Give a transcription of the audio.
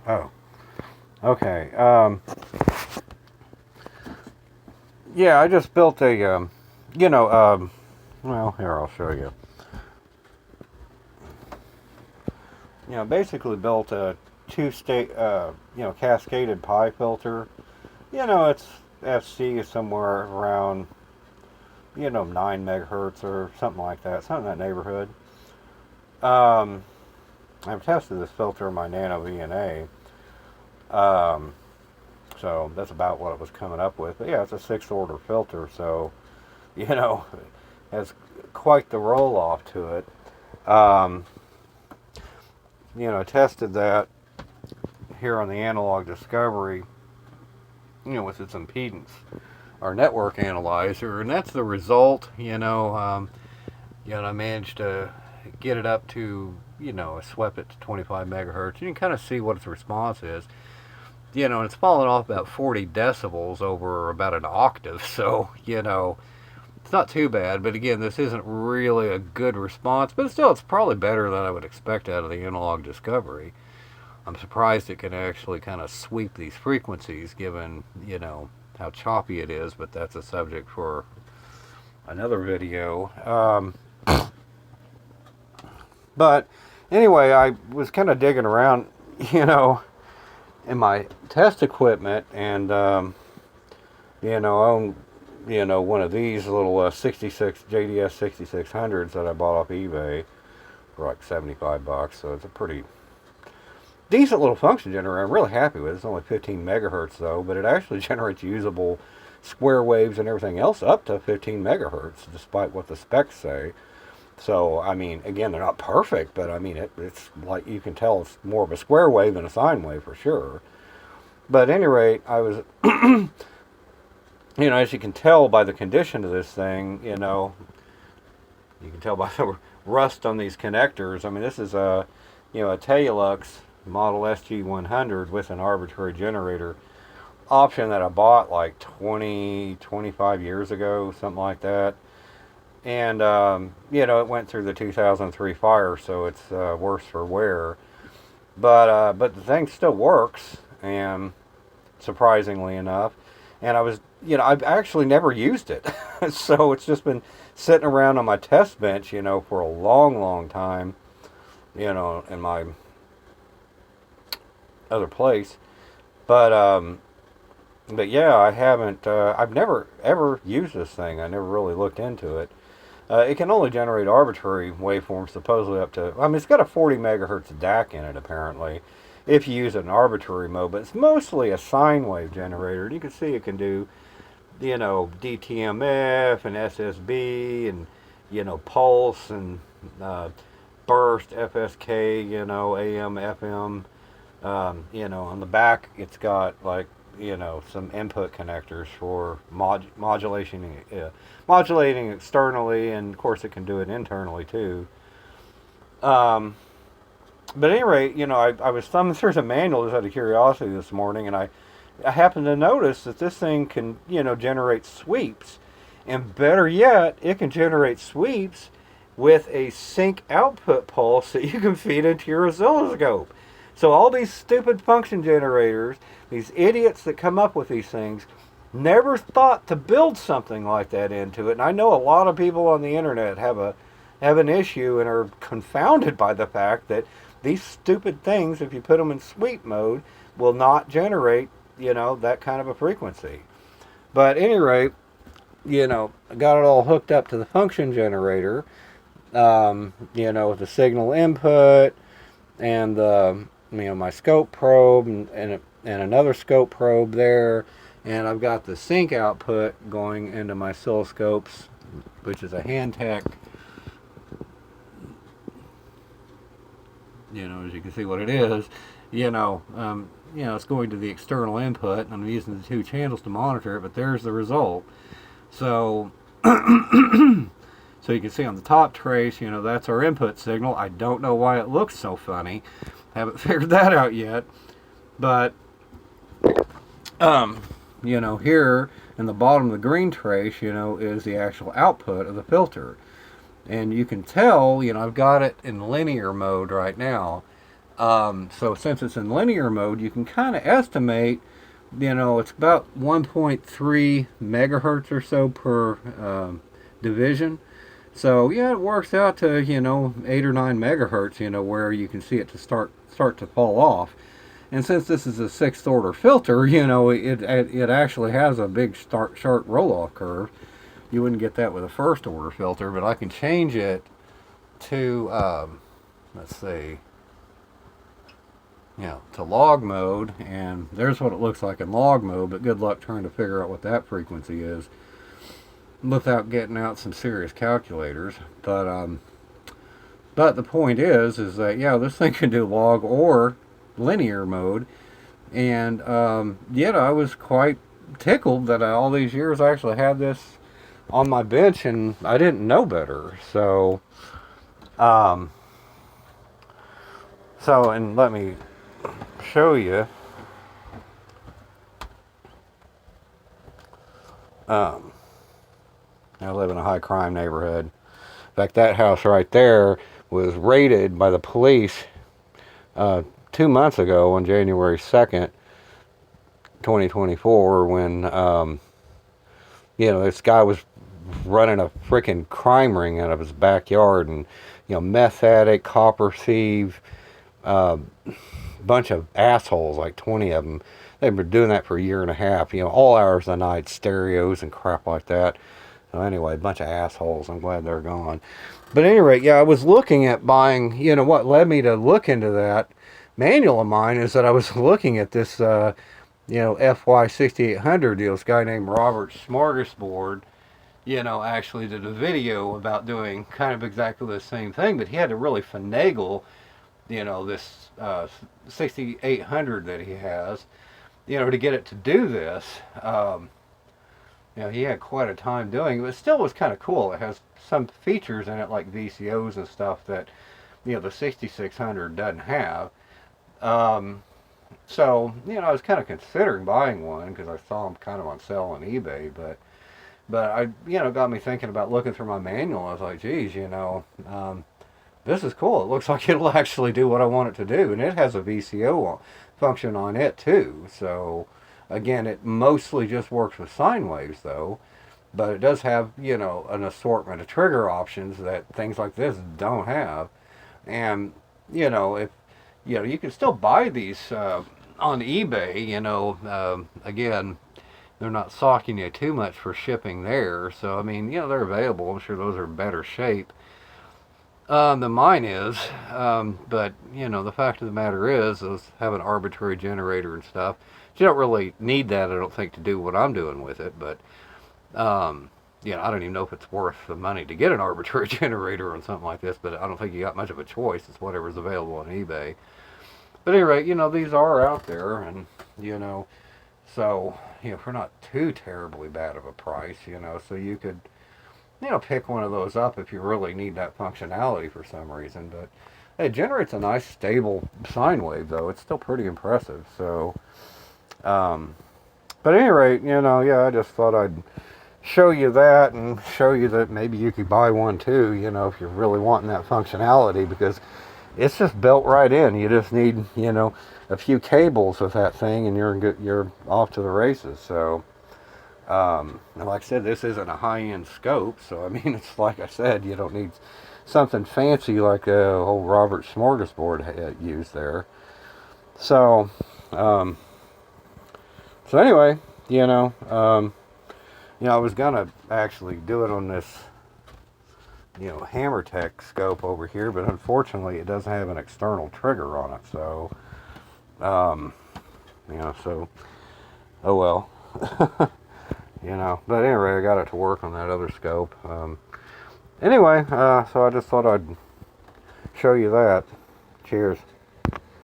Oh, okay. Yeah, I just built a, well, here, I'll show you. Basically built a two-state, cascaded pi filter. It's FC is somewhere around, 9 megahertz or something like that, something in that neighborhood. I've tested this filter in my Nano VNA. So that's about what it was coming up with. But yeah, it's a 6th order filter, so, it has quite the roll off to it. Tested that here on the Analog Discovery, with its impedance, our network analyzer, and that's the result. I managed to get it up to, I swept it to 25 megahertz. You can kind of see what its response is. And it's fallen off about 40 decibels over about an octave, so, it's not too bad. But again, this isn't really a good response, but still, it's probably better than I would expect out of the Analog Discovery. I'm surprised it can actually kind of sweep these frequencies, given, how choppy it is, but that's a subject for another video. But anyway, I was kind of digging around, in my test equipment, and own one of these little 66 JDS 6600s that I bought off eBay for like $75. So it's a pretty decent little function generator. I'm really happy with it. It's only 15 megahertz though, but it actually generates usable square waves and everything else up to 15 megahertz, despite what the specs say. So, I mean, again, they're not perfect, but I mean, it's like, you can tell it's more of a square wave than a sine wave for sure. But at any rate, I was, as you can tell by the condition of this thing, you can tell by the rust on these connectors. I mean, this is a Telulex model SG-100 with an arbitrary generator option that I bought like 25 years ago, something like that. And, it went through the 2003 fire, so it's worse for wear. But the thing still works, and surprisingly enough. And I was, I've actually never used it. So it's just been sitting around on my test bench, for a long, long time, in my other place. But yeah, I haven't, I've never ever used this thing. I never really looked into it. It can only generate arbitrary waveforms, supposedly up to, it's got a 40 megahertz DAC in it, apparently, if you use it in arbitrary mode, but it's mostly a sine wave generator. And you can see it can do, DTMF and SSB and, pulse and burst, FSK, AM, FM. On the back, it's got, like, some input connectors for modulating externally, and of course it can do it internally too. But at any rate, I was thumbing through the manual just out of curiosity this morning, and I happened to notice that this thing can, generate sweeps, and better yet, it can generate sweeps with a sync output pulse that you can feed into your oscilloscope. So all these stupid function generators, these idiots that come up with these things, never thought to build something like that into it. And I know a lot of people on the internet have an issue and are confounded by the fact that these stupid things, if you put them in sweep mode, will not generate, that kind of a frequency. But at any rate, I got it all hooked up to the function generator, with the signal input and the, my scope probe and another scope probe there, and I've got the sync output going into my oscilloscopes, which is a Handtech. As you can see what it is, it's going to the external input, and I'm using the 2 channels to monitor it, but there's the result. So, so you can see on the top trace, that's our input signal. I don't know why it looks so funny. Haven't figured that out yet. But, here in the bottom of the green trace, is the actual output of the filter. And you can tell, I've got it in linear mode right now. So since it's in linear mode, you can kind of estimate, it's about 1.3 megahertz or so per division. So yeah, it works out to 8 or 9 megahertz, where you can see it to start to fall off. And since this is a sixth order filter, it actually has a big sharp roll off curve. You wouldn't get that with a first order filter, but I can change it to let's see, to log mode, and there's what it looks like in log mode. But good luck trying to figure out what that frequency is without getting out some serious calculators. But the point is that this thing can do log or linear mode, and I was quite tickled that all these years I actually had this on my bench and I didn't know better. So and let me show you. I live in a high crime neighborhood. In fact, that house right there was raided by the police 2 months ago on January 2nd, 2024, when this guy was running a freaking crime ring out of his backyard, and meth addict, copper thief, bunch of assholes, like 20 of them. They've been doing that for a year and a half, all hours of the night, stereos and crap like that. So anyway, a bunch of assholes. I'm glad they're gone. But at any rate, I was looking at buying, what led me to look into that manual of mine is that I was looking at this, FY6800 deal. This guy named Robert Smorgasbord, actually did a video about doing kind of exactly the same thing, but he had to really finagle, this 6800 that he has, to get it to do this. He had quite a time doing it, but it still was kind of cool. It has some features in it like VCOs and stuff that, the 6600 doesn't have. So, I was kind of considering buying one because I saw them kind of on sale on eBay, but I, got me thinking about looking through my manual. I was like, geez, this is cool. It looks like it'll actually do what I want it to do, and it has a VCO function on it too. So, again, it mostly just works with sine waves though, but it does have, an assortment of trigger options that things like this don't have. And, if, you can still buy these on eBay, again, they're not socking you too much for shipping there. So, I mean, they're available. I'm sure those are in better shape than mine is. But, the fact of the matter is have an arbitrary generator and stuff. You don't really need that, I don't think, to do what I'm doing with it. But, I don't even know if it's worth the money to get an arbitrary generator on something like this. But I don't think you got much of a choice. It's whatever's available on eBay. But anyway, these are out there, and, so, for not too terribly bad of a price, so you could, pick one of those up if you really need that functionality for some reason. But it generates a nice stable sine wave, though. It's still pretty impressive. So, but at any rate, I just thought I'd show you that and show you that maybe you could buy one too, if you're really wanting that functionality, because it's just built right in. You just need, a few cables with that thing, and you're off to the races. So, like I said, this isn't a high-end scope, so I mean, it's like I said, you don't need something fancy like old Robert Smorgasbord had used there. So, anyway, I was gonna actually do it on this, HammerTech scope over here, but unfortunately, it doesn't have an external trigger on it. So, so, oh well. But anyway, I got it to work on that other scope. Anyway, so I just thought I'd show you that. Cheers.